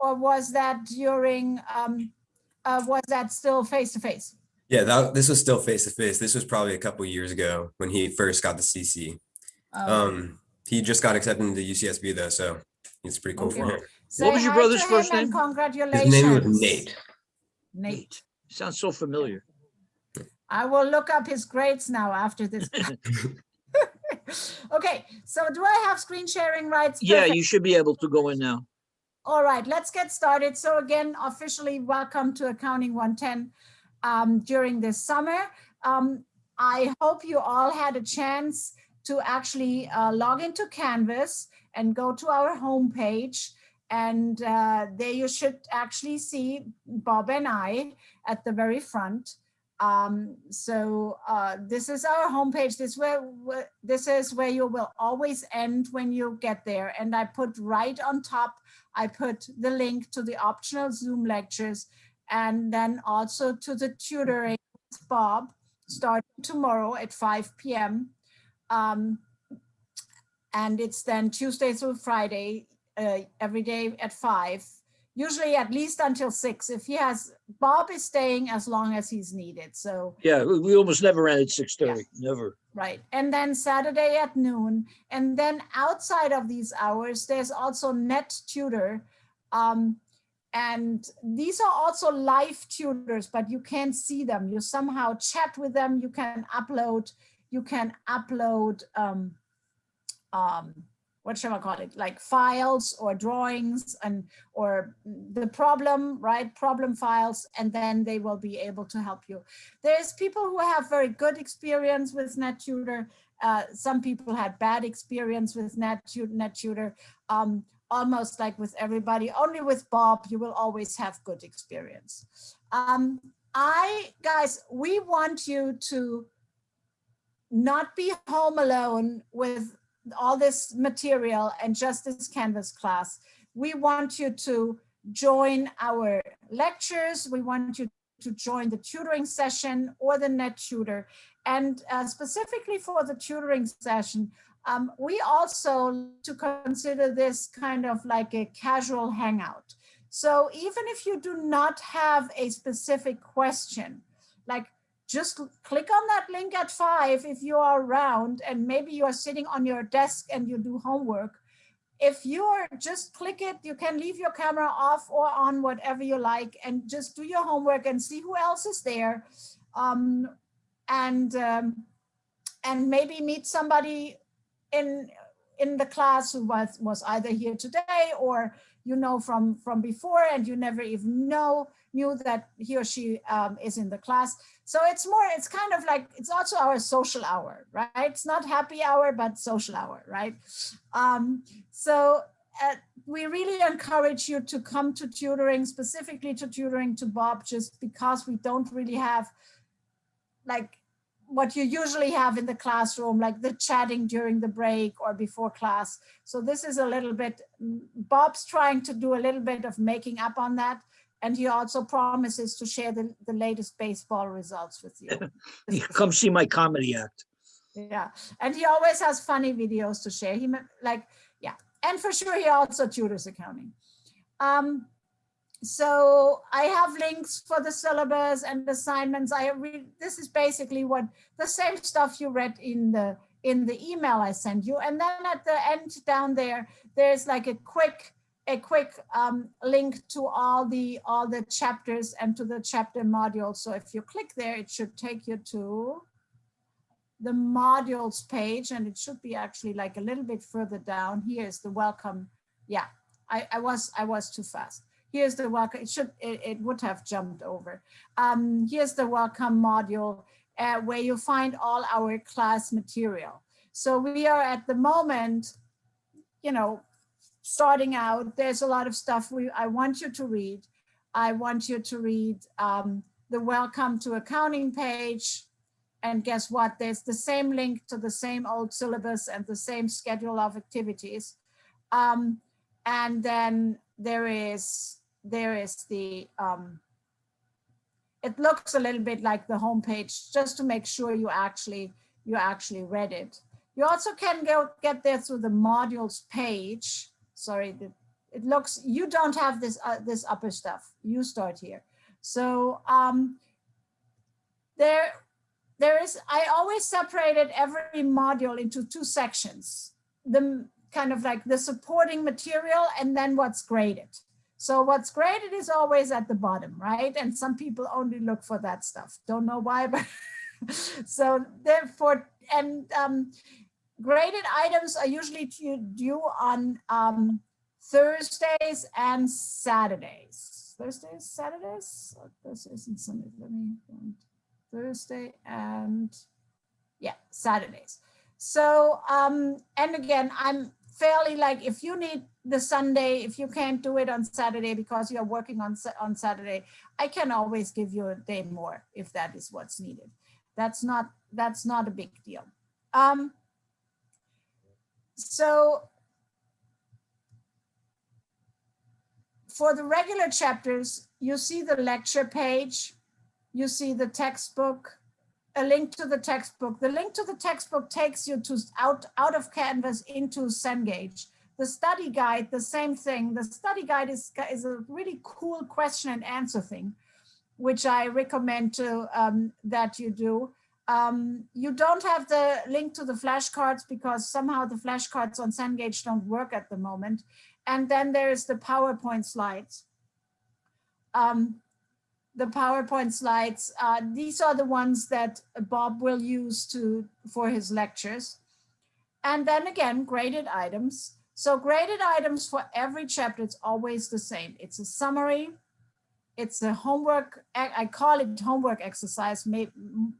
or was that during, was that still face-to-face? Yeah, this was still face-to-face. This was probably a couple years ago when he first got the CC. He just got accepted into UCSB though, so it's pretty cool for him. What was your brother's first name? Congratulations. His name was Nate. Nate. Sounds so familiar. I will look up his grades now after this. Okay, so do I have screen sharing rights? Yeah, Perfect. you should be able to go in now. All right, let's get started. So again, officially welcome to Accounting 110 during this summer. I hope you all had a chance to actually log into Canvas and go to our homepage. And there you should actually see Bob and I at the very front. This is our homepage. This is where you will always end when you get there. And I put right on top, I put the link to the optional Zoom lectures and then also to the tutoring with Bob starting tomorrow at 5 p.m. And it's then Tuesday through Friday, every day at 5. Usually at least until 6. If he has, Bob is staying as long as he's needed. So yeah, we almost never ran at 6:30. Yeah. Never. Right. And then Saturday at noon. And then outside of these hours, there's also Net Tutor. And these are also live tutors, but you can't see them. You somehow chat with them. You can upload what shall I call it, like files or drawings or the problem, right? Problem files, and then they will be able to help you. There's people who have very good experience with NetTutor. Some people had bad experience with NetTutor. Almost like with everybody, only with Bob, you will always have good experience. Guys, we want you to not be home alone with all this material and just this Canvas class. We want you to join our lectures. We want you to join the tutoring session or the Net Tutor. And specifically for the tutoring session, we also to consider this kind of like a casual hangout. So even if you do not have a specific question, like just click on that link at 5 if you are around and maybe you are sitting on your desk and you do homework. If you're just click it, you can leave your camera off or on, whatever you like, and just do your homework and see who else is there. And maybe meet somebody in the class who was either here today or you know from before and you never even knew that he or she is in the class. So it's kind of like, it's also our social hour, right? It's not happy hour, but social hour, right? We really encourage you to come to tutoring, specifically to tutoring to Bob, just because we don't really have like what you usually have in the classroom, like the chatting during the break or before class. So this is a little bit, Bob's trying to do a little bit of making up on that. And he also promises to share the latest baseball results with you. Come see my comedy act. Yeah, and he always has funny videos to share. And for sure he also tutors accounting. So I have links for the syllabus and assignments. This is basically what the same stuff you read in the email I sent you. And then at the end down there, there's like a quick link to all the chapters and to the chapter module. So if you click there, it should take you to the modules page, and it should be actually like a little bit further down. Here's the welcome. Yeah, I was too fast. Here's the welcome. It would have jumped over. Here's the welcome module where you find all our class material. So we are at the moment, starting out. There's a lot of stuff I want you to read. I want you to read the welcome to accounting page. And guess what? There's the same link to the same old syllabus and the same schedule of activities. And then there is the, it looks a little bit like the homepage, just to make sure you actually read it. You also can get there through the modules page. Sorry, it looks, you don't have this, this upper stuff. You start here. So there is, I always separated every module into 2 sections. The kind of like the supporting material and then what's graded. So what's graded is always at the bottom, right? And some people only look for that stuff. Don't know why, but so therefore, and graded items are usually due on Thursdays and Saturdays. Thursdays, Saturdays? Thursdays and Sundays. Let me Thursday and yeah, Saturdays. So and again, I'm fairly like, if you need the Sunday, if you can't do it on Saturday because you're working on Saturday, I can always give you a day more if that is what's needed. That's not a big deal. So for the regular chapters, you see the lecture page, you see the textbook, a link to the textbook. The link to the textbook takes you to out of Canvas into Cengage. The study guide, the same thing. The study guide is a really cool question and answer thing, which I recommend to that you do. You don't have the link to the flashcards because somehow the flashcards on Cengage don't work at the moment. And then there is the PowerPoint slides. The PowerPoint slides, these are the ones that Bob will use for his lectures. And then again, graded items. So graded items for every chapter, it's always the same. It's a summary. It's a homework, I call it homework exercise, maybe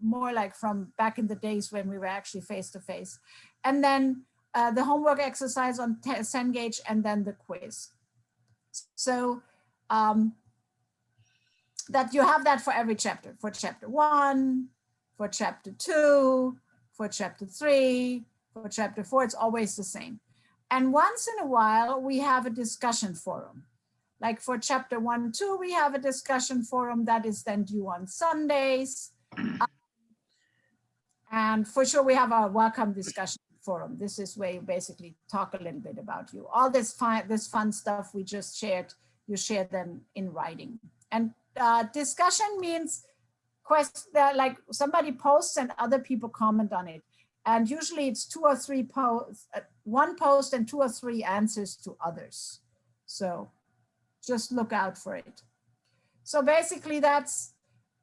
more like from back in the days when we were actually face-to-face. And then the homework exercise on Cengage and then the quiz. So that you have that for every chapter, for chapter 1, for chapter 2, for chapter 3, for chapter 4, it's always the same. And once in a while, we have a discussion forum. Like for chapter 1, 2, we have a discussion forum that is then due on Sundays. And for sure, we have our welcome discussion forum. This is where you basically talk a little bit about you. All this fun stuff we just shared, you share them in writing. And discussion means like somebody posts and other people comment on it. And usually it's 2 or 3 posts, 1 post and 2 or 3 answers to others. So just look out for it. So basically that's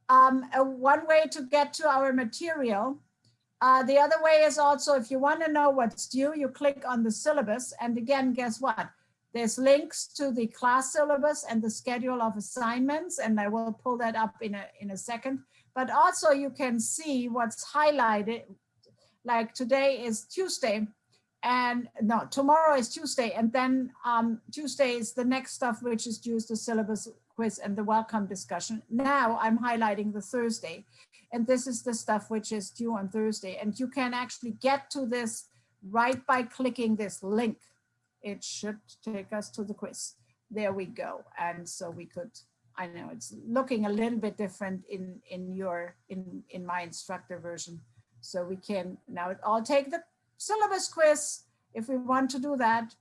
one way to get to our material. The other way is also, if you want to know what's due, you click on the syllabus. And again, guess what? There's links to the class syllabus and the schedule of assignments, and I will pull that up in a second. But also you can see what's highlighted, like today is Tuesday, and no, tomorrow is Tuesday, and then Tuesday is the next stuff, which is due, the syllabus quiz and the welcome discussion. Now I'm highlighting the Thursday, and this is the stuff which is due on Thursday, and you can actually get to this right by clicking this link. It should take us to the quiz. There we go. And so we could, I know it's looking a little bit different in my instructor version. So we can now I'll take the syllabus quiz if we want to do that.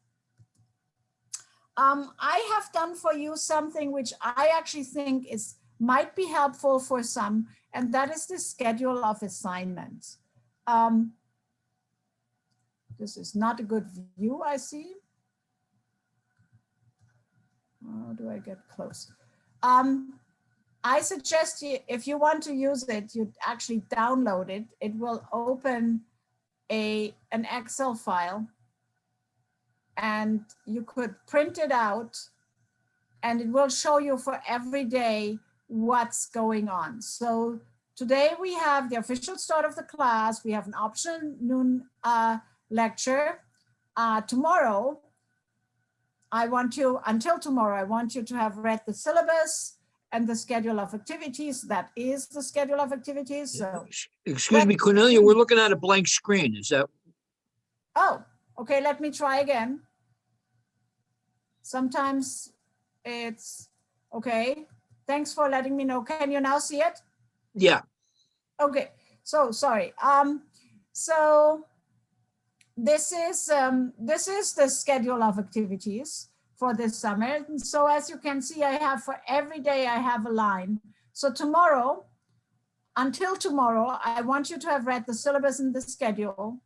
I have done for you something which I actually think might be helpful for some, and that is the schedule of assignments. This is not a good view, I see. How do I get close? I suggest you, if you want to use it, you actually download it. It will open an Excel file, and you could print it out, and it will show you for every day what's going on. So today we have the official start of the class. We have an optional noon lecture. Tomorrow, until tomorrow, I want you to have read the syllabus and the schedule of activities. That is the schedule of activities. So, excuse me, Cornelia, we're looking at a blank screen. Is that? Oh, okay, let me try again. Sometimes it's, okay. Thanks for letting me know. Can you now see it? Yeah. Okay, so sorry. So this is the schedule of activities for this summer. And so as you can see, I have for every day, I have a line. So tomorrow, until tomorrow, I want you to have read the syllabus and the schedule.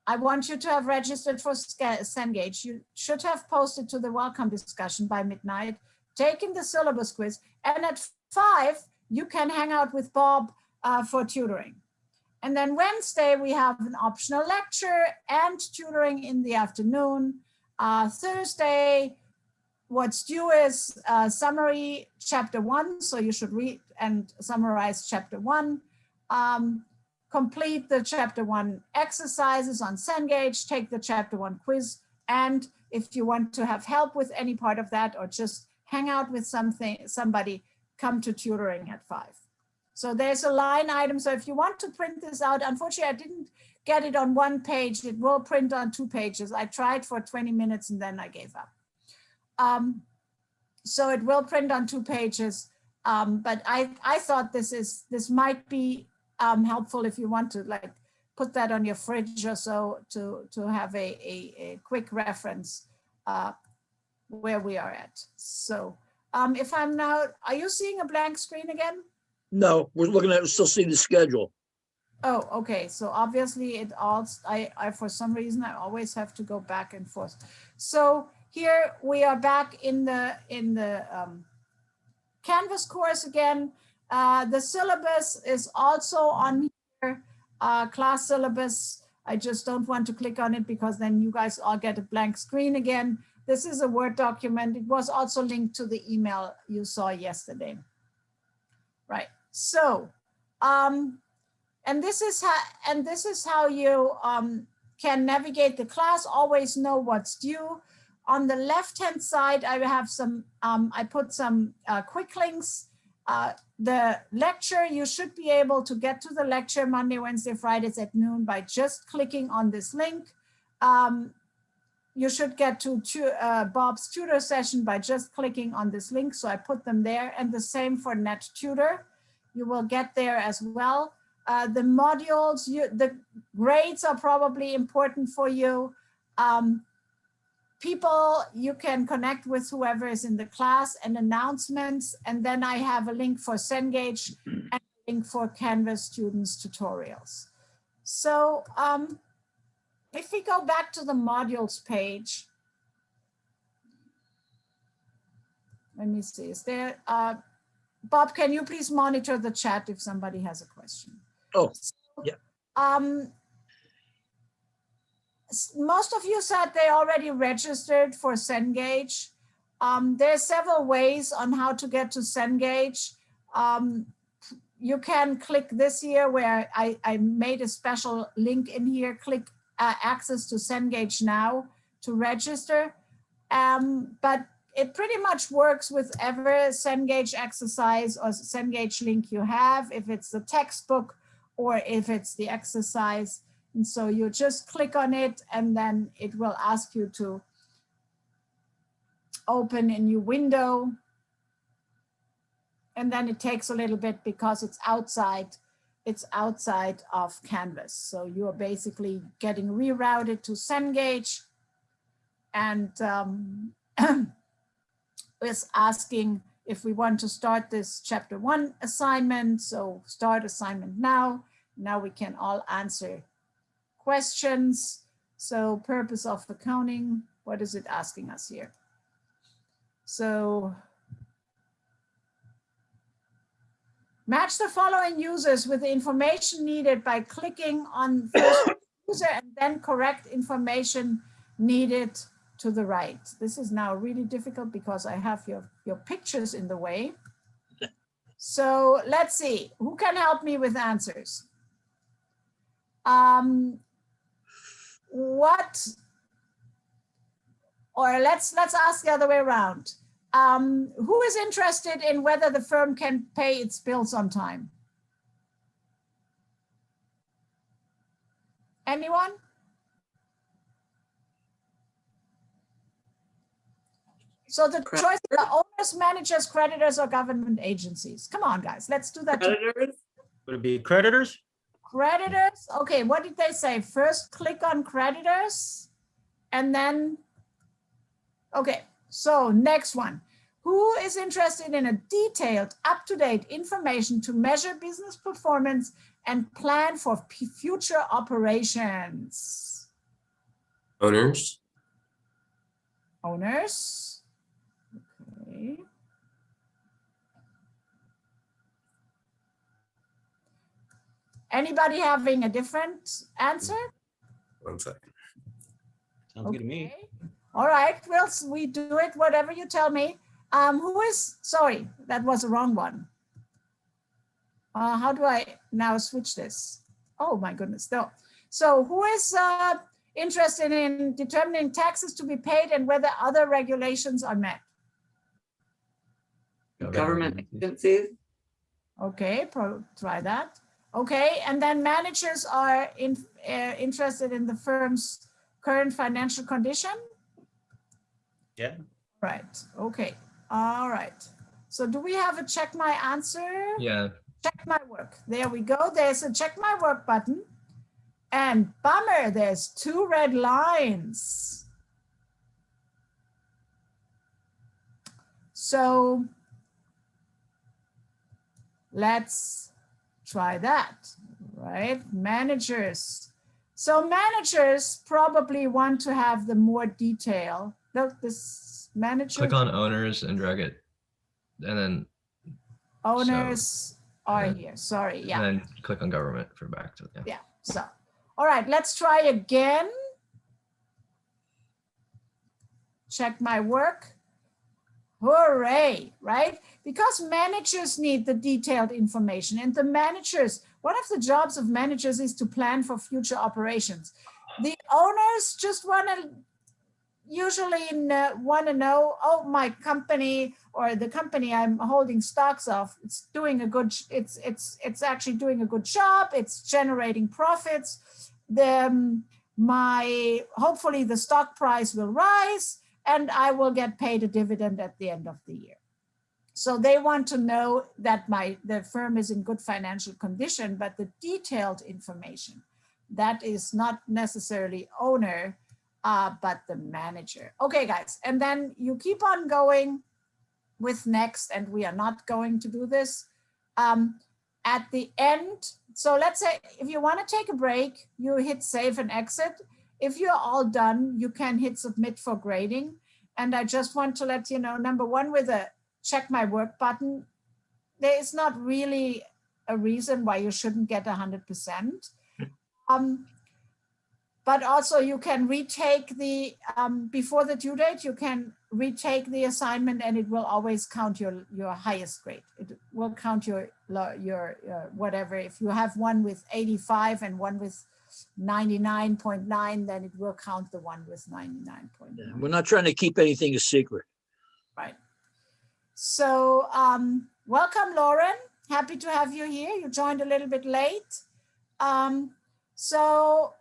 I want you to have registered for Cengage. You should have posted to the welcome discussion by midnight, taken the syllabus quiz, and at 5, you can hang out with Bob for tutoring. And then Wednesday, we have an optional lecture and tutoring in the afternoon. Thursday, what's due is summary chapter 1. So you should read and summarize chapter 1. Complete the chapter 1 exercises on Cengage, take the chapter 1 quiz. And if you want to have help with any part of that or just hang out with somebody, come to tutoring at 5. So there's a line item. So if you want to print this out, unfortunately, I didn't get it on 1 page. It will print on 2 pages. I tried for 20 minutes and then I gave up. So it will print on 2 pages. But I thought this might be helpful if you want to like put that on your fridge or so to have a quick reference where we are at. So if I'm now, are you seeing a blank screen again? No, we're looking at, still seeing the schedule. Oh, okay. So obviously it all, I for some reason, I always have to go back and forth. So here we are back in the Canvas course again. The syllabus is also on here, class syllabus. I just don't want to click on it because then you guys all get a blank screen again. This is a Word document. It was also linked to the email you saw yesterday. Right. So, and this is how you can navigate the class. Always know what's due. On the left-hand side, I have some. I put some quick links. The lecture, you should be able to get to the lecture Monday, Wednesday, Fridays at noon by just clicking on this link. You should get to Bob's tutor session by just clicking on this link. So I put them there, and the same for Net Tutor. You will get there as well. The modules, the grades are probably important for you. People, you can connect with whoever is in the class and announcements. And then I have a link for Cengage and a link for Canvas students tutorials. So if we go back to the modules page, let me see, is there, Bob, can you please monitor the chat if somebody has a question? Oh, yeah. Most of you said they already registered for Cengage. There are several ways on how to get to Cengage. You can click this here where I made a special link in here, click access to Cengage now to register. But it pretty much works with every Cengage exercise or Cengage link you have, if it's the textbook or if it's the exercise. And so you just click on it and then it will ask you to open a new window. And then it takes a little bit because it's outside of Canvas. So you are basically getting rerouted to Cengage, and is asking if we want to start this chapter 1 assignment. So start assignment now. Now we can all answer questions. So purpose of accounting, what is it asking us here? So match the following users with the information needed by clicking on first user and then correct information needed to the right. This is now really difficult because I have your pictures in the way. So let's see, who can help me with answers? Let's ask the other way around. Who is interested in whether the firm can pay its bills on time? Anyone? So the choice are owners, managers, creditors, or government agencies. Come on, guys, let's do that. Creditors? Would it be creditors? Creditors, okay, what did they say? First click on creditors and then, okay, So next one. Who is interested in a detailed, up-to-date information to measure business performance and plan for future operations? Owners. Owners. Okay. Anybody having a different answer? 1 second. Sounds good to me. Okay. All right, well, we do it, whatever you tell me. Who is, sorry, that was the wrong one. How do I now switch this? Oh my goodness, no. So who is interested in determining taxes to be paid and whether other regulations are met? Government agencies. Okay, try that. Okay, and then managers are interested in the firm's current financial condition? Yeah. Right, okay, all right. So do we have a check my answer? Yeah. Check my work. There we go. There's a check my work button. And bummer, there's 2 red lines. So let's try that, right? Managers. So managers probably want to have the more detail. Look, this manager. Click on owners and drag it. And then Owners are and- here. Sorry, yeah. and then click on government for back to Yeah, so, all right, let's try again. Check my work. Hooray, right? Because managers need the detailed information, and the managers, one of the jobs of managers is to plan for future operations. The owners just usually want to know, oh, my company or the company I'm holding stocks of, it's doing a good, it's actually doing a good job. It's generating profits. Hopefully the stock price will rise and I will get paid a dividend at the end of the year. So they want to know that the firm is in good financial condition, but the detailed information, that is not necessarily owner, but the manager. Okay, guys, and then you keep on going with next, and we are not going to do this. At the end, so let's say if you want to take a break, you hit save and exit. If you're all done, you can hit submit for grading. And I just want to let you know, number one, with a check my work button, there is not really a reason why you shouldn't get 100%. But also you can retake the, before the due date, you can retake the assignment and it will always count your highest grade. It will count your whatever. If you have one with 85 and one with 99.9, then it will count the one with 99.9. We're not trying to keep anything a secret. Right. So welcome, Lauren. Happy to have you here. You joined a little bit late. So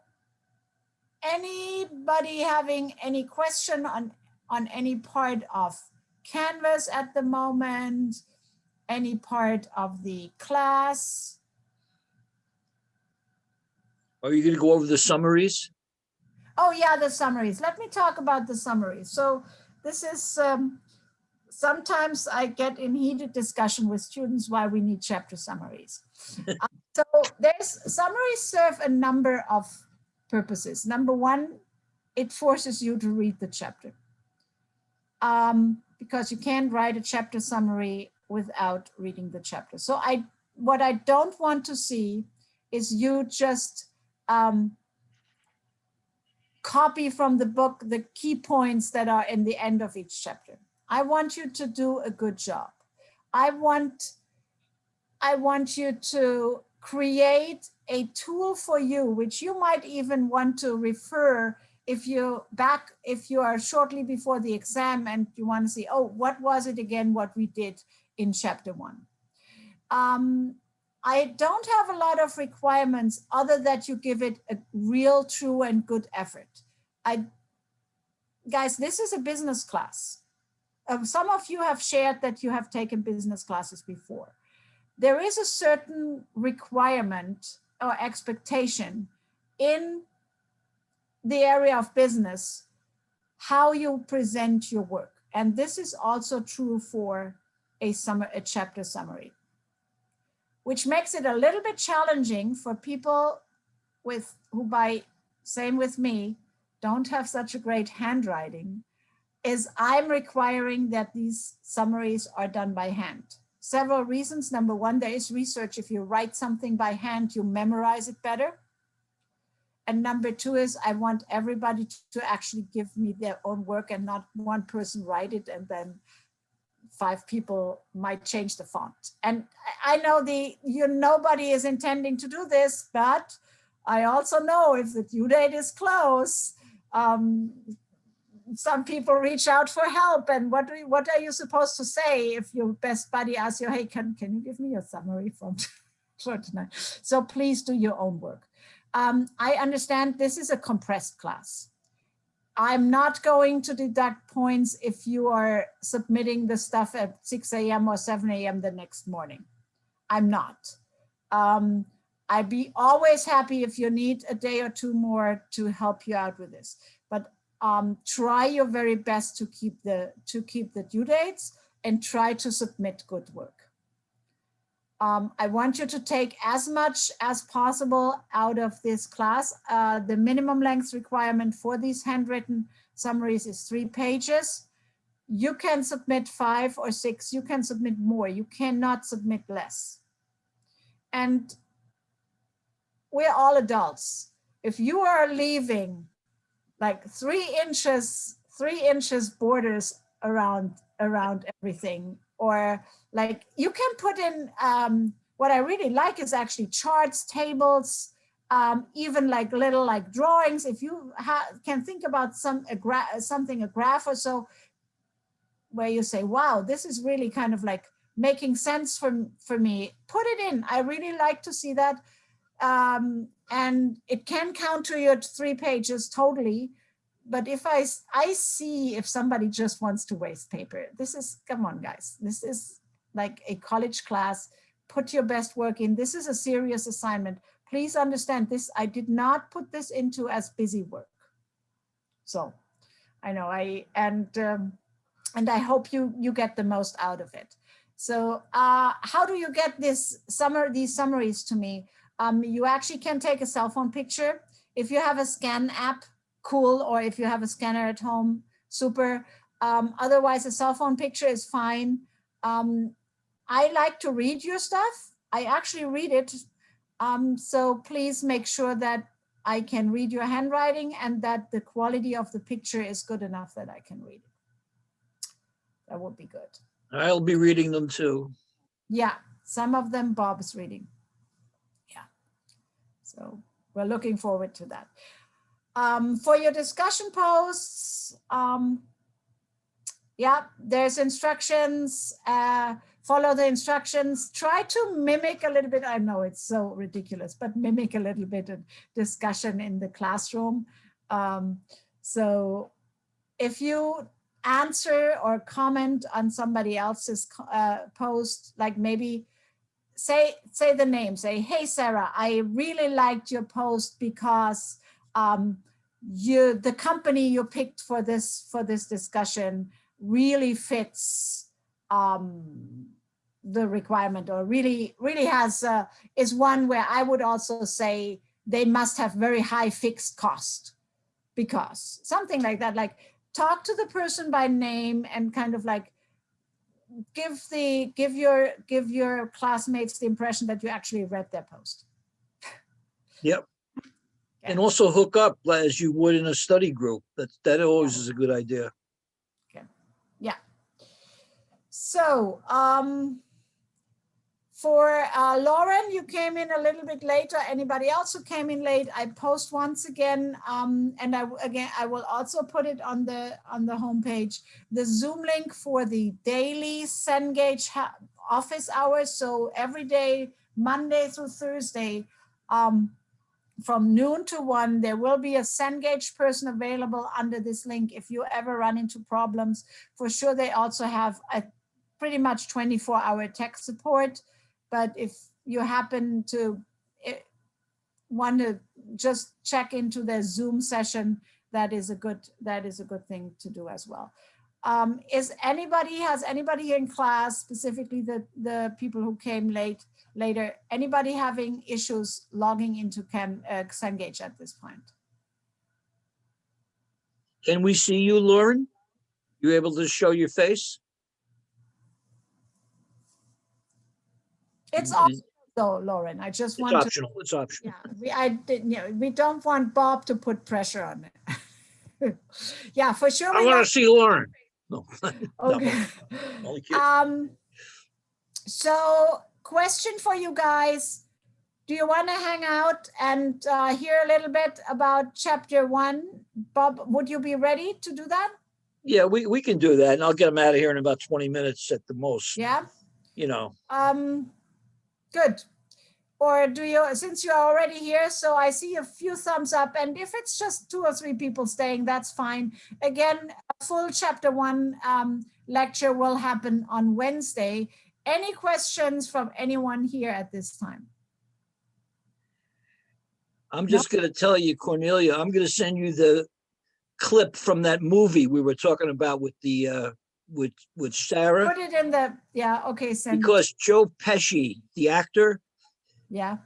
anybody having any question on any part of Canvas at the moment, any part of the class? Are you going to go over the summaries? Oh yeah, the summaries. Let me talk about the summaries. So this is, sometimes I get in heated discussion with students why we need chapter summaries. So summaries serve a number of purposes. Number one, it forces you to read the chapter. Because you can't write a chapter summary without reading the chapter. So what I don't want to see is you just copy from the book the key points that are in the end of each chapter. I want you to do a good job. I want you to create a tool for you, which you might even want to refer if you are shortly before the exam and you want to see, oh, what was it again, what we did in chapter 1. I don't have a lot of requirements other that you give it a real, true, and good effort. Guys, this is a business class. Some of you have shared that you have taken business classes before. There is a certain requirement or expectation in the area of business, how you present your work. And this is also true for a chapter summary, which makes it a little bit challenging for people who same with me, don't have such a great handwriting, is I'm requiring that these summaries are done by hand. Several reasons. Number one, there is research. If you write something by hand, you memorize it better. And number two is I want everybody to actually give me their own work and not one person write it and then 5 people might change the font. And I know nobody is intending to do this, but I also know if the due date is close, some people reach out for help. And what are you supposed to say if your best buddy asks you, hey, can you give me a summary from for tonight? So please do your own work. I understand this is a compressed class. I'm not going to deduct points if you are submitting the stuff at 6 a.m. or 7 a.m. the next morning. I'm not. I'd be always happy if you need a day or 2 more to help you out with this. But try your very best to keep the due dates and try to submit good work. I want you to take as much as possible out of this class. The minimum length requirement for these handwritten summaries is 3 pages. You can submit 5 or 6, you can submit more, you cannot submit less. And we're all adults. If you are leaving like 3 inches borders around everything, or like you can put in, what I really like is actually charts, tables, even like little like drawings. If you can think about a graph or so, where you say, wow, this is really kind of like making sense for me, put it in. I really like to see that. And it can count to your 3 pages totally. But if I see if somebody just wants to waste paper, come on guys, this is like a college class, put your best work in. This is a serious assignment. Please understand this, I did not put this into as busy work. So I know and I hope you get the most out of it. So how do you get these summaries to me? You actually can take a cell phone picture. If you have a scan app, cool, or if you have a scanner at home, super. Otherwise, a cell phone picture is fine. I like to read your stuff. I actually read it. So please make sure that I can read your handwriting and that the quality of the picture is good enough that I can read it. That would be good. I'll be reading them too. Yeah, some of them Bob's reading. Yeah, so we're looking forward to that. For your discussion posts, yeah, there's instructions, follow the instructions, try to mimic a little bit. I know it's so ridiculous, but mimic a little bit of discussion in the classroom. So if you answer or comment on somebody else's post, like maybe say the name, say, hey, Sarah, I really liked your post because the company you picked for this discussion really fits the requirement, or really has is one where I would also say they must have very high fixed cost, because something like that, like talk to the person by name and kind of like give your classmates the impression that you actually read their post. Yep. Yeah. And also hook up as you would in a study group. That always is a good idea. Okay. Yeah. So for Lauren, you came in a little bit later. Anybody else who came in late, I post once again, and I will also put it on the homepage, the Zoom link for the daily Cengage office hours. So every day, Monday through Thursday, from noon to 1, there will be a Cengage person available under this link if you ever run into problems. For sure, they also have a pretty much 24-hour tech support. But if you happen to want to just check into their Zoom session, that is a good thing to do as well. Has anybody here in class, specifically the people who came later, anybody having issues logging into Cengage at this point? Can we see you, Lauren? You able to show your face? It's optional though, Lauren. I just It's want to, optional. It's optional. yeah, we don't want Bob to put pressure on it. Yeah, for sure. I want to see Lauren. No. Okay. Only kidding. So question for you guys. Do you want to hang out and hear a little bit about chapter 1? Bob, would you be ready to do that? Yeah, we can do that, and I'll get them out of here in about 20 minutes at the most. Yeah. You know. Good. Or do you, since you're already here, so I see a few thumbs up, and if it's just 2 or 3 people staying, that's fine. Again, a full chapter 1 lecture will happen on Wednesday. Any questions from anyone here at this time? I'm just going to tell you, Cornelia, I'm going to send you the clip from that movie we were talking about with the with Sarah. Put it in the, yeah, okay, send it. Because Joe Pesci, the actor, Yeah.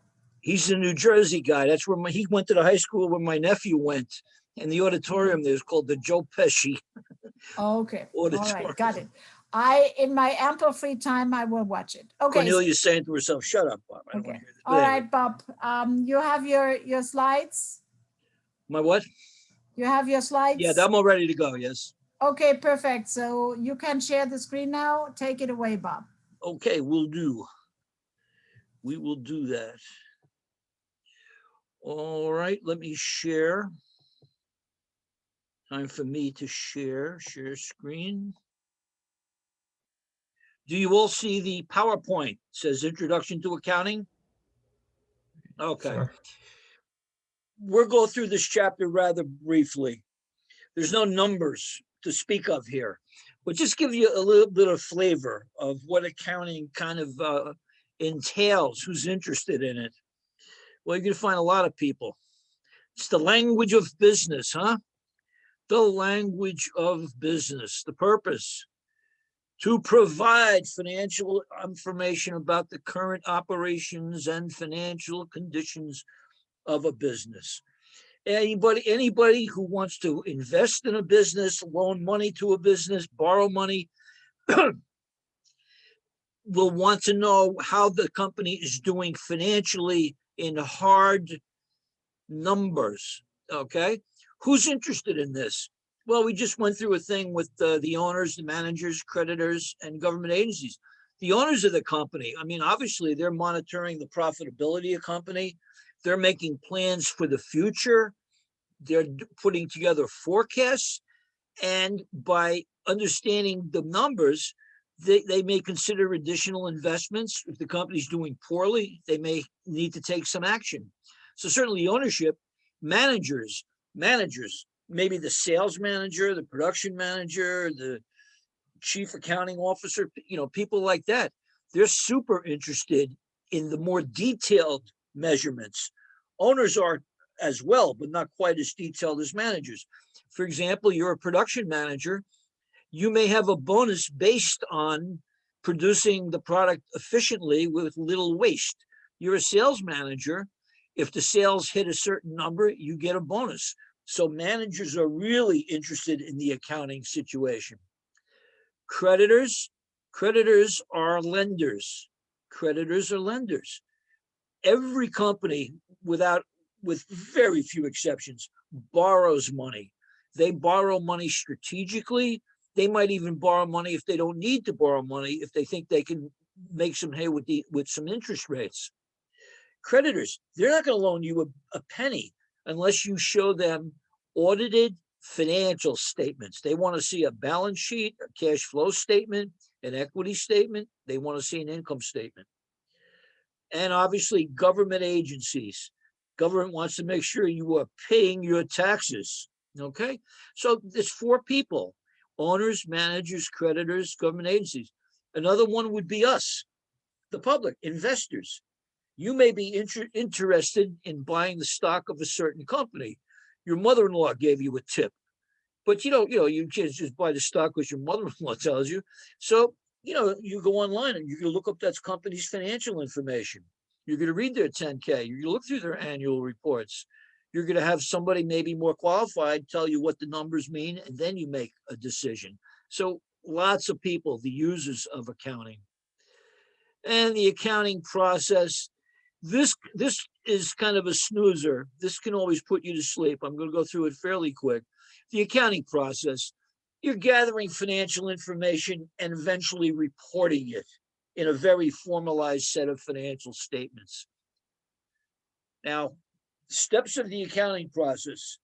he's a New Jersey guy. That's where he went to the high school where my nephew went. And the auditorium there is called the Joe Pesci Okay. All auditorium. right, got it. In my ample free time, I will watch it. Okay. Cornelia's saying to herself, "Shut up, Bob. I don't want Okay. to hear this." All right, Bob. You have your slides? My what? You have your slides? Yeah, I'm all ready to go. Yes. Okay, perfect. So you can share the screen now. Take it away, Bob. Okay, we'll do. We will do that. All right, let me share. Time for me to share screen. Do you all see the PowerPoint? It says Introduction to Accounting. Okay. Sure. We'll go through this chapter rather briefly. There's no numbers to speak of here, but just give you a little bit of flavor of what accounting kind of entails, who's interested in it. Well, you're going to find a lot of people. It's the language of business, huh? The language of business, the purpose. To provide financial information about the current operations and financial conditions of a business. Anybody who wants to invest in a business, loan money to a business, borrow money, will want to know how the company is doing financially in hard numbers, okay? Who's interested in this? Well, we just went through a thing with the owners, the managers, creditors, and government agencies. The owners of the company, I mean, obviously they're monitoring the profitability of the company. They're making plans for the future. They're putting together forecasts. And by understanding the numbers, they may consider additional investments. If the company's doing poorly, they may need to take some action. So certainly ownership, managers, maybe the sales manager, the production manager, the chief accounting officer, people like that. They're super interested in the more detailed measurements. Owners are as well, but not quite as detailed as managers. For example, you're a production manager. You may have a bonus based on producing the product efficiently with little waste. You're a sales manager. If the sales hit a certain number, you get a bonus. So managers are really interested in the accounting situation. Creditors are lenders. Creditors are lenders. Every company, with very few exceptions, borrows money. They borrow money strategically. They might even borrow money if they don't need to borrow money, if they think they can make some hay with some interest rates. Creditors, they're not going to loan you a penny unless you show them audited financial statements. They want to see a balance sheet, a cash flow statement, an equity statement. They want to see an income statement. And obviously government agencies. Government wants to make sure you are paying your taxes, okay? So there's 4 people: owners, managers, creditors, government agencies. Another one would be us, the public, investors. You may be interested in buying the stock of a certain company. Your mother-in-law gave you a tip, But you can't just buy the stock because your mother-in-law tells you. So, you go online and you're going to look up that company's financial information. You're going to read their 10K. You're going to look through their annual reports. You're going to have somebody maybe more qualified tell you what the numbers mean, and then you make a decision. So lots of people, the users of accounting. And the accounting process, this is kind of a snoozer. This can always put you to sleep. I'm going to go through it fairly quick. The accounting process, you're gathering financial information and eventually reporting it in a very formalized set of financial statements. Now, steps of the accounting process.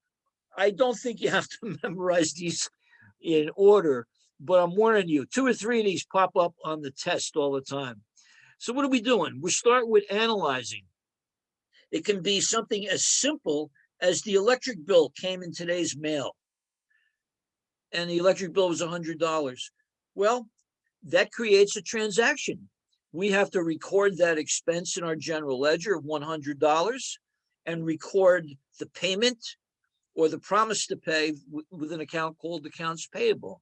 I don't think you have to memorize these in order, but I'm warning you, 2 or 3 of these pop up on the test all the time. So what are we doing? We start with analyzing. It can be something as simple as the electric bill came in today's mail, and the electric bill was $100. Well, that creates a transaction. We have to record that expense in our general ledger of $100 and record the payment or the promise to pay with an account called accounts payable.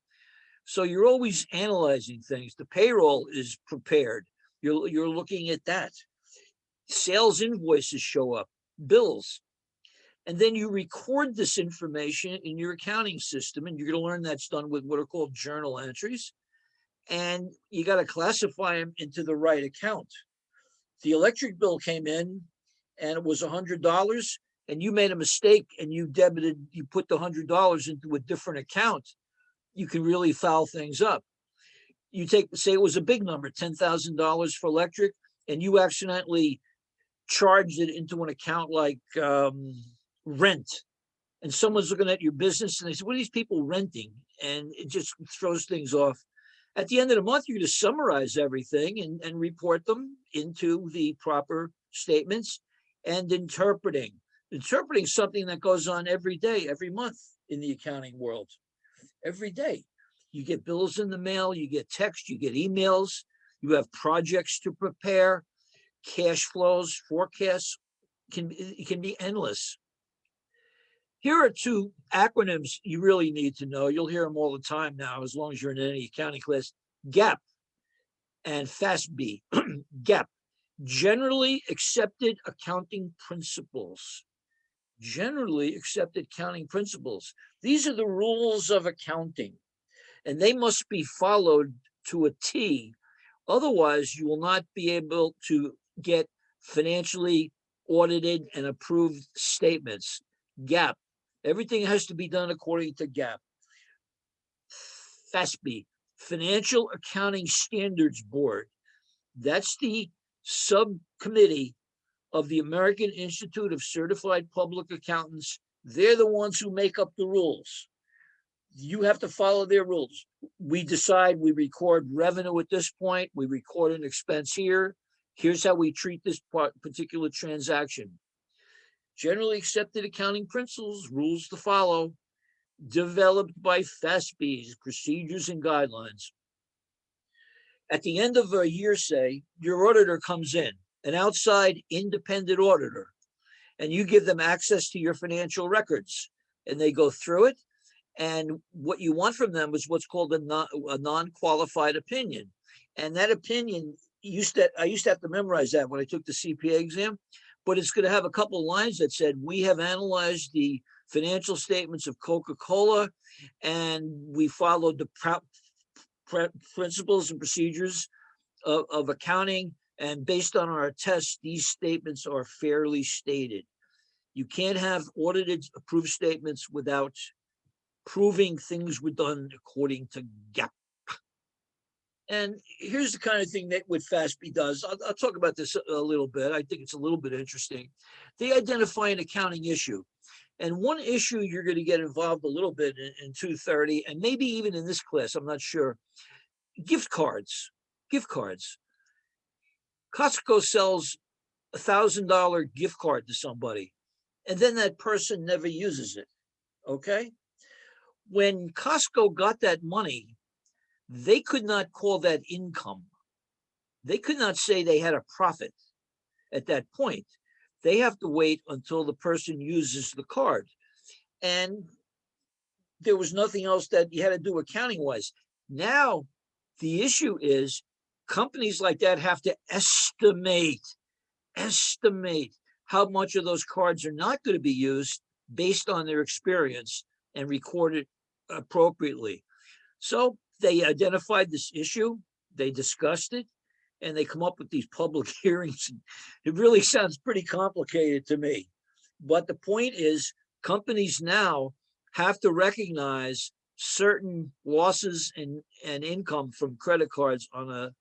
So you're always analyzing things. The payroll is prepared. You're looking at that. Sales invoices show up, bills. And then you record this information in your accounting system, and you're going to learn that's done with what are called journal entries. And you got to classify them into the right account. The electric bill came in and it was $100, and you made a mistake and you put the $100 into a different account. You can really foul things up. You say it was a big number, $10,000 for electric, and you accidentally charged it into an account like rent. And someone's looking at your business and they say, what are these people renting? And it just throws things off. At the end of the month, you're going to summarize everything and report them into the proper statements. And interpreting something that goes on every day, every month in the accounting world. Every day. You get bills in the mail, you get text, you get emails, you have projects to prepare, cash flows, forecasts, it can be endless. Here are 2 acronyms you really need to know. You'll hear them all the time now, as long as you're in any accounting class. GAAP and FASB. GAAP, Generally Accepted Accounting Principles. Generally Accepted Accounting Principles. These are the rules of accounting, and they must be followed to a T. Otherwise, you will not be able to get financially audited and approved statements. GAAP. Everything has to be done according to GAAP. FASB, Financial Accounting Standards Board. That's the subcommittee of the American Institute of Certified Public Accountants. They're the ones who make up the rules. You have to follow their rules. We decide we record revenue at this point. We record an expense here. Here's how we treat this particular transaction. Generally Accepted Accounting Principles, rules to follow, developed by FASB's procedures and guidelines. At the end of a year, say, your auditor comes in, an outside independent auditor, and you give them access to your financial records, and they go through it. And what you want from them is what's called a non-qualified opinion. And that opinion, I used to have to memorize that when I took the CPA exam, but it's going to have a couple of lines that said, we have analyzed the financial statements of Coca-Cola, and we followed the principles and procedures of accounting. And based on our tests, these statements are fairly stated. You can't have audited approved statements without proving things were done according to GAAP. And here's the kind of thing that what FASB does. I'll talk about this a little bit. I think it's a little bit interesting. They identify an accounting issue. And one issue you're going to get involved a little bit in 230, and maybe even in this class, I'm not sure. Gift cards. Costco sells $1,000 gift card to somebody, and then that person never uses it, okay? When Costco got that money, they could not call that income. They could not say they had a profit at that point. They have to wait until the person uses the card. And there was nothing else that you had to do accounting wise. Now, the issue is companies like that have to estimate how much of those cards are not going to be used based on their experience and record it appropriately. So they identified this issue, they discussed it, and they come up with these public hearings. It really sounds pretty complicated to me. But the point is, companies now have to recognize certain losses and income from credit cards on a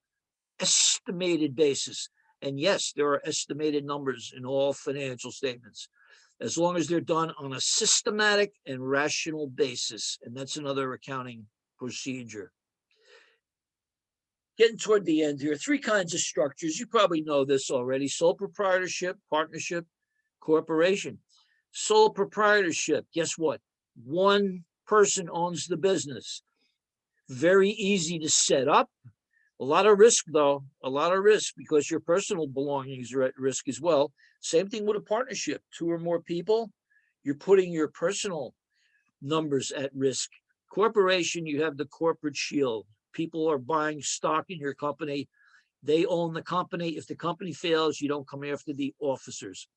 estimated basis. And yes, there are estimated numbers in all financial statements, as long as they're done on a systematic and rational basis. And that's another accounting procedure. Getting toward the end here, 3 kinds of structures. You probably know this already: sole proprietorship, partnership, corporation. Sole proprietorship, guess what? One person owns the business. Very easy to set up. A lot of risk, though, a lot of risk, because your personal belongings are at risk as well. Same thing with a partnership. 2 or more people, you're putting your personal numbers at risk. Corporation, you have the corporate shield. People are buying stock in your company. They own the company. If the company fails, you don't come after the officers.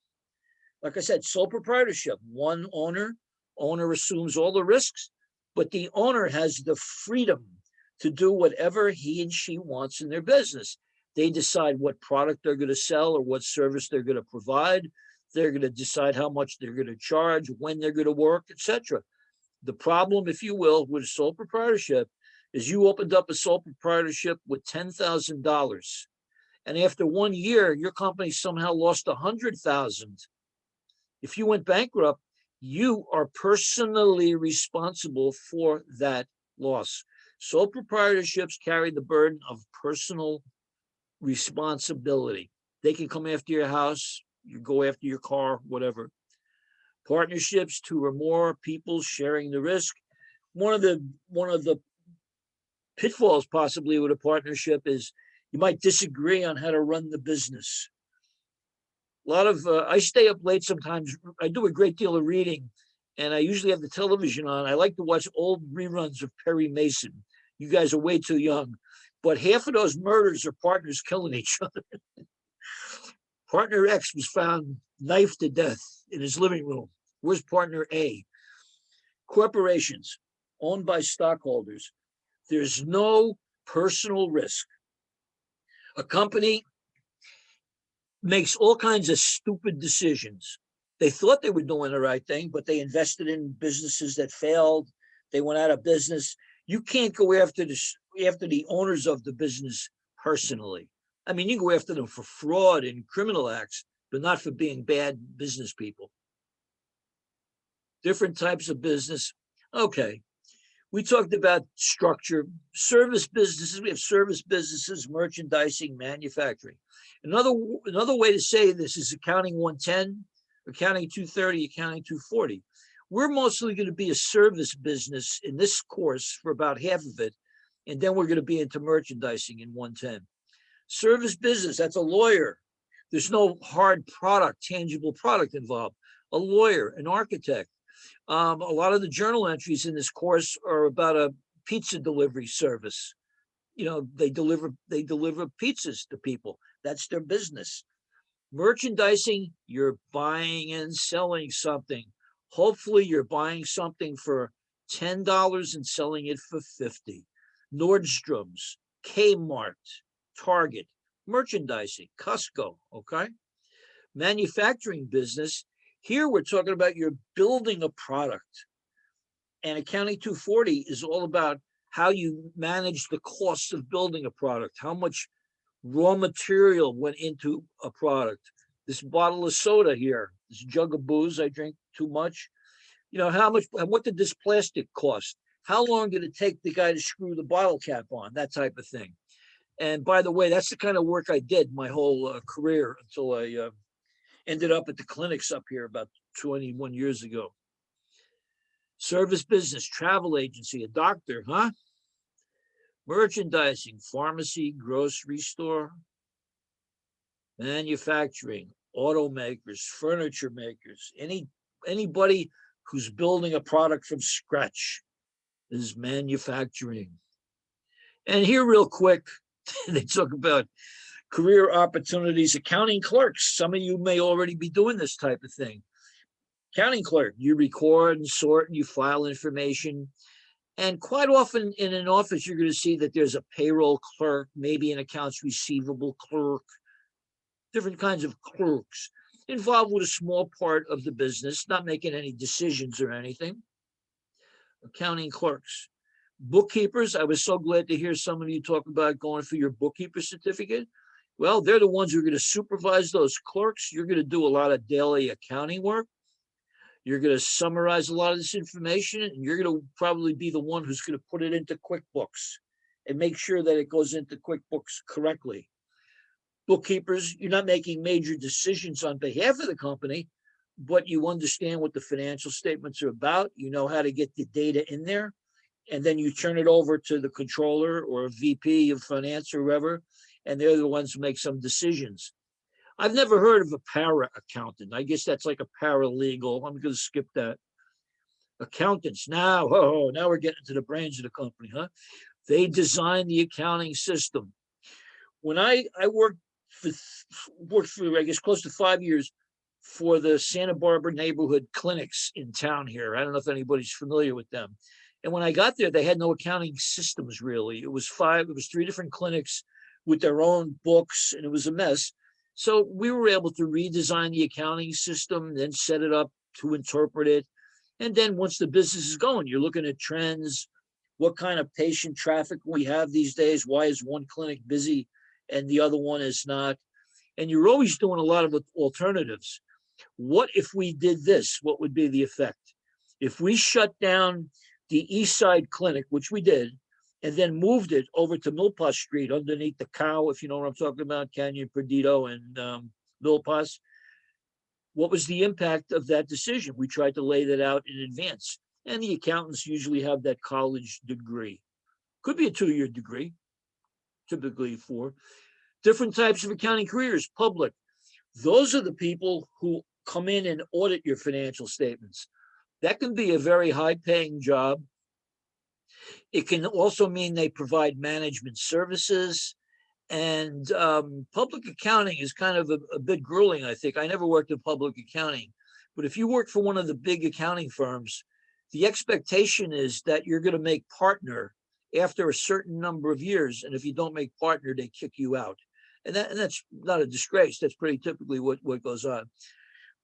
Like I said, sole proprietorship, one owner assumes all the risks, but the owner has the freedom to do whatever he and she wants in their business. They decide what product they're going to sell or what service they're going to provide. They're going to decide how much they're going to charge, when they're going to work, etc. The problem, if you will, with sole proprietorship is you opened up a sole proprietorship with $10,000. And after 1 year, your company somehow lost $100,000. If you went bankrupt, you are personally responsible for that loss. Sole proprietorships carry the burden of personal responsibility. They can come after your house, you go after your car, whatever. Partnerships, 2 or more people sharing the risk. One of the pitfalls possibly with a partnership is you might disagree on how to run the business. A lot of I stay up late sometimes. I do a great deal of reading, and I usually have the television on. I like to watch old reruns of Perry Mason. You guys are way too young, but half of those murders are partners killing each other. Partner X was found knifed to death in his living room. Where's partner A? Corporations owned by stockholders. There's no personal risk. A company makes all kinds of stupid decisions. They thought they were doing the right thing, but they invested in businesses that failed. They went out of business. You can't go after the owners of the business personally. I mean, you can go after them for fraud and criminal acts, but not for being bad business people. Different types of business. Okay. We talked about structure. Service businesses, we have service businesses, merchandising, manufacturing. Another way to say this is accounting 110, accounting 230, accounting 240. We're mostly going to be a service business in this course for about half of it, and then we're going to be into merchandising in 110. Service business, that's a lawyer. There's no hard product, tangible product involved. A lawyer, an architect. A lot of the journal entries in this course are about a pizza delivery service. You know, they deliver pizzas to people. That's their business. Merchandising, you're buying and selling something. Hopefully you're buying something for $10 and selling it for $50. Nordstrom's, Kmart, Target, merchandising, Costco, okay? Manufacturing business, here we're talking about you're building a product. And accounting 240 is all about how you manage the cost of building a product, how much raw material went into a product. This bottle of soda here, this jug of booze, I drink too much. You know, how much, what did this plastic cost? How long did it take the guy to screw the bottle cap on? That type of thing. And by the way, that's the kind of work I did my whole career until I ended up at the clinics up here about 21 years ago. Service business, travel agency, a doctor, huh? Merchandising, pharmacy, grocery store, manufacturing, automakers, furniture makers, anybody who's building a product from scratch. is manufacturing. And here real quick, they talk about career opportunities, accounting clerks. Some of you may already be doing this type of thing. Accounting clerk, you record and sort and you file information. And quite often in an office, you're going to see that there's a payroll clerk, maybe an accounts receivable clerk, different kinds of clerks involved with a small part of the business, not making any decisions or anything. Accounting clerks. Bookkeepers, I was so glad to hear some of you talk about going for your bookkeeper certificate. Well, they're the ones who are going to supervise those clerks. You're going to do a lot of daily accounting work. You're going to summarize a lot of this information, and you're going to probably be the one who's going to put it into QuickBooks and make sure that it goes into QuickBooks correctly. Bookkeepers, you're not making major decisions on behalf of the company, but you understand what the financial statements are about. You know how to get the data in there, and then you turn it over to the controller or VP of finance or whoever, and they're the ones who make some decisions. I've never heard of a para accountant. I guess that's like a paralegal. I'm going to skip that. Accountants. Now we're getting to the brains of the company, huh? They design the accounting system. When I worked for, I guess, close to 5 years for the Santa Barbara neighborhood clinics in town here. I don't know if anybody's familiar with them. And when I got there, they had no accounting systems really. It was 3 different clinics with their own books, and it was a mess. So we were able to redesign the accounting system, then set it up to interpret it. And then once the business is going, you're looking at trends, what kind of patient traffic we have these days, why is one clinic busy and the other one is not? And you're always doing a lot of alternatives. What if we did this? What would be the effect? If we shut down the East Side Clinic, which we did, and then moved it over to Milpas Street underneath the cow, if you know what I'm talking about, Canyon Perdido and Milpas. What was the impact of that decision? We tried to lay that out in advance. And the accountants usually have that college degree. Could be a 2-year degree, typically 4. Different types of accounting careers, public. Those are the people who come in and audit your financial statements. That can be a very high-paying job. It can also mean they provide management services, and public accounting is kind of a bit grueling, I think. I never worked in public accounting, but if you work for one of the big accounting firms, the expectation is that you're going to make partner after a certain number of years, and if you don't make partner, they kick you out. And that's not a disgrace. That's pretty typically what goes on.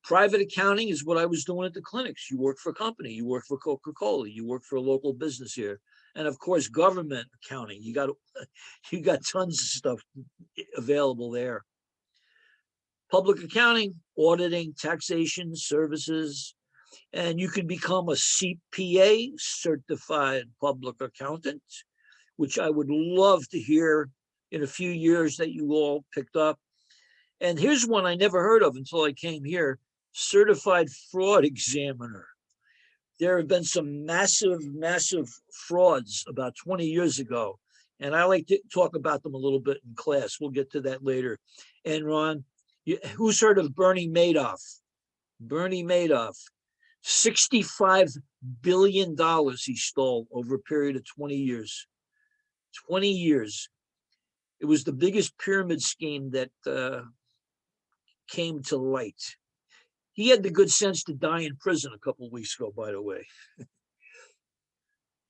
Private accounting is what I was doing at the clinics. You work for a company, you work for Coca-Cola, you work for a local business here. And of course, government accounting, you got tons of stuff available there. Public accounting, auditing, taxation, services, and you can become a CPA, certified public accountant, which I would love to hear in a few years that you all picked up. And here's one I never heard of until I came here, certified fraud examiner. There have been some massive frauds about 20 years ago. And I like to talk about them a little bit in class. We'll get to that later. And Ron, who's heard of Bernie Madoff? Bernie Madoff, $65 billion he stole over a period of 20 years. 20 years. It was the biggest pyramid scheme that came to light. He had the good sense to die in prison a couple of weeks ago, by the way.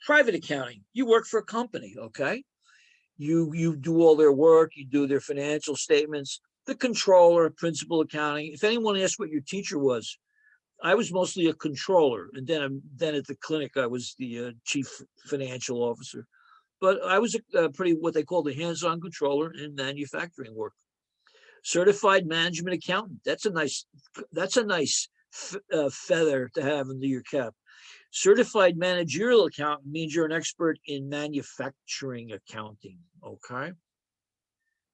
Private accounting, you work for a company, okay? You do all their work, you do their financial statements, the controller, principal accounting. If anyone asks what your teacher was, I was mostly a controller. And then at the clinic, I was the chief financial officer. But I was a pretty, what they call the hands-on controller in manufacturing work. Certified management accountant. That's a nice feather to have under your cap. Certified managerial accountant means you're an expert in manufacturing accounting, okay?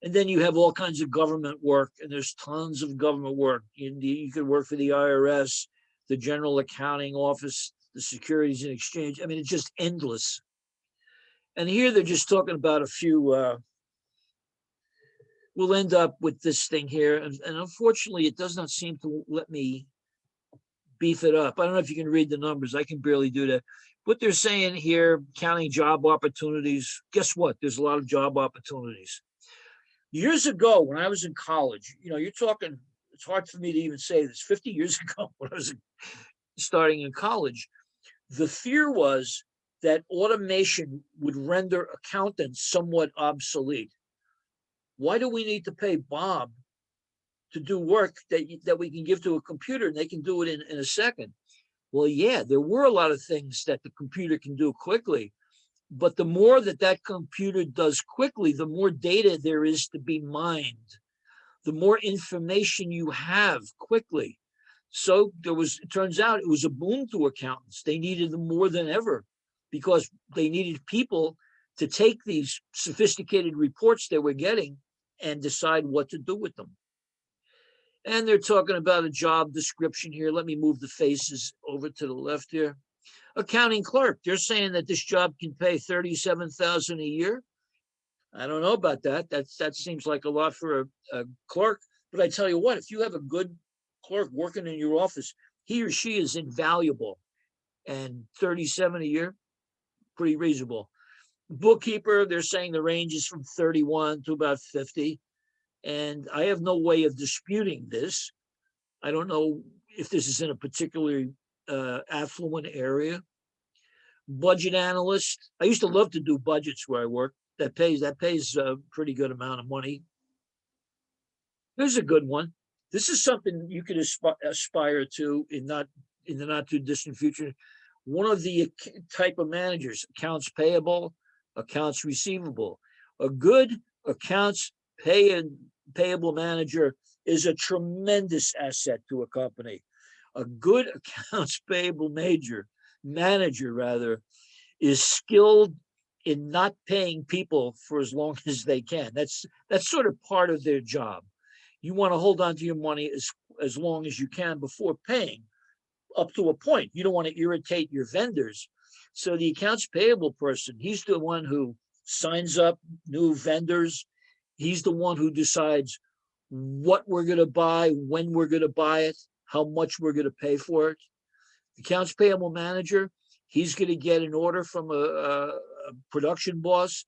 And then you have all kinds of government work, and there's tons of government work. You could work for the IRS, the General Accounting Office, the Securities and Exchange. I mean, it's just endless. And here they're just talking about a few. We'll end up with this thing here. And unfortunately, it does not seem to let me beef it up. I don't know if you can read the numbers. I can barely do that. What they're saying here, counting job opportunities, guess what? There's a lot of job opportunities. Years ago, when I was in college, you're talking, it's hard for me to even say this, 50 years ago, when I was starting in college, the fear was that automation would render accountants somewhat obsolete. Why do we need to pay Bob to do work that we can give to a computer and they can do it in a second? Well, yeah, there were a lot of things that the computer can do quickly, but the more that computer does quickly, the more data there is to be mined, the more information you have quickly. So it turns out it was a boon to accountants. They needed them more than ever because they needed people to take these sophisticated reports they were getting and decide what to do with them. And they're talking about a job description here. Let me move the faces over to the left here. Accounting clerk, they're saying that this job can pay $37,000 a year. I don't know about that. That seems like a lot for a clerk. But I tell you what, if you have a good clerk working in your office, he or she is invaluable. And 37 a year, pretty reasonable. Bookkeeper, they're saying the range is from 31 to about 50. And I have no way of disputing this. I don't know if this is in a particularly affluent area. Budget analyst. I used to love to do budgets where I work. That pays a pretty good amount of money. Here's a good one. This is something you could aspire to in the not too distant future. One of the type of managers, accounts payable, accounts receivable. A good accounts payable manager is a tremendous asset to a company. A good accounts payable manager is skilled in not paying people for as long as they can. That's sort of part of their job. You want to hold on to your money as long as you can before paying, up to a point. You don't want to irritate your vendors. So the accounts payable person, he's the one who signs up new vendors. He's the one who decides what we're going to buy, when we're going to buy it, how much we're going to pay for it. The accounts payable manager, he's going to get an order from a production boss,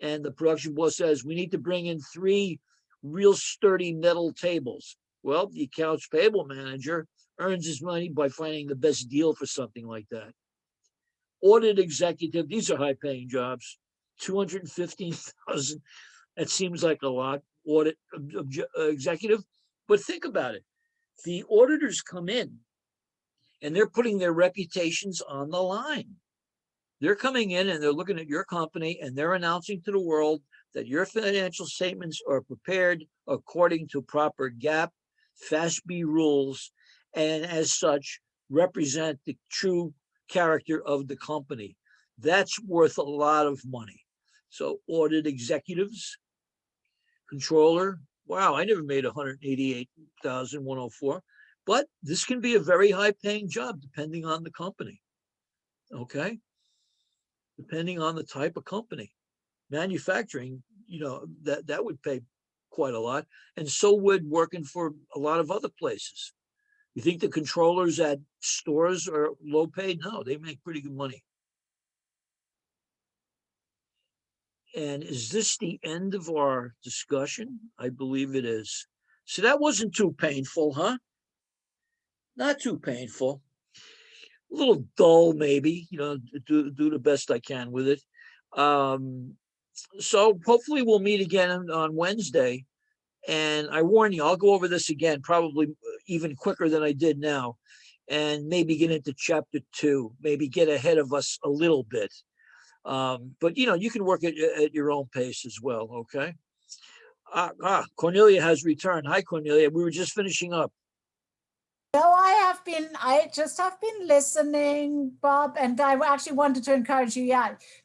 and the production boss says, we need to bring in 3 real sturdy metal tables. Well, the accounts payable manager earns his money by finding the best deal for something like that. Audit executive, these are high-paying jobs, $215,000. That seems like a lot. Audit executive, but think about it. The auditors come in and they're putting their reputations on the line. They're coming in and they're looking at your company and they're announcing to the world that your financial statements are prepared according to proper GAAP, FASB rules, and as such represent the true character of the company. That's worth a lot of money. So audit executives, controller, wow, I never made $188,104, but this can be a very high paying job depending on the company. Okay. Depending on the type of company. Manufacturing, that would pay quite a lot. And so would working for a lot of other places. You think the controllers at stores are low paid? No, they make pretty good money. And is this the end of our discussion? I believe it is. So that wasn't too painful, huh? Not too painful. A little dull, maybe, do the best I can with it. So hopefully we'll meet again on Wednesday. And I warn you, I'll go over this again, probably even quicker than I did now, and maybe get into chapter 2, maybe get ahead of us a little bit. But you can work at your own pace as well. Okay. Cornelia has returned. Hi, Cornelia. We were just finishing up. No, I just have been listening, Bob, and I actually wanted to encourage you,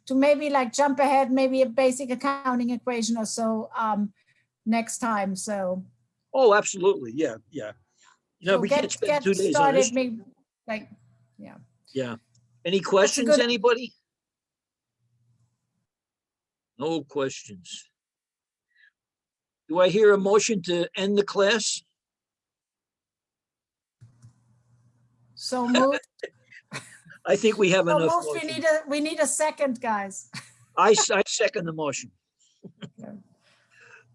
to maybe jump ahead, maybe a basic accounting equation or so next time. So. Oh, absolutely. Yeah. So we can't spend 2 days on this. Maybe Yeah. Any questions, anybody? No questions. Do I hear a motion to end the class? So moved. I think we have So enough. moved. motion. We need a second, guys. I second the motion.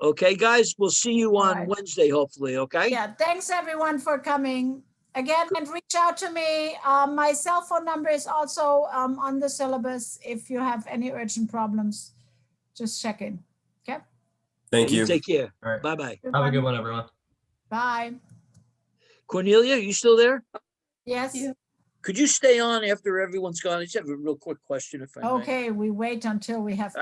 Okay, guys, we'll see you on right. Wednesday, hopefully, okay? Yeah, thanks everyone for coming. Again, and reach out to me. My cell phone number is also on the syllabus. If you have any urgent problems, just check in. Okay? Thank you. Take care. All right. Bye-bye. Have a good one, everyone. Bye. Cornelia, you still there? Yes? Yeah. Could you stay on after everyone's gone? I just have a real quick question if I may. Okay, we wait until we have.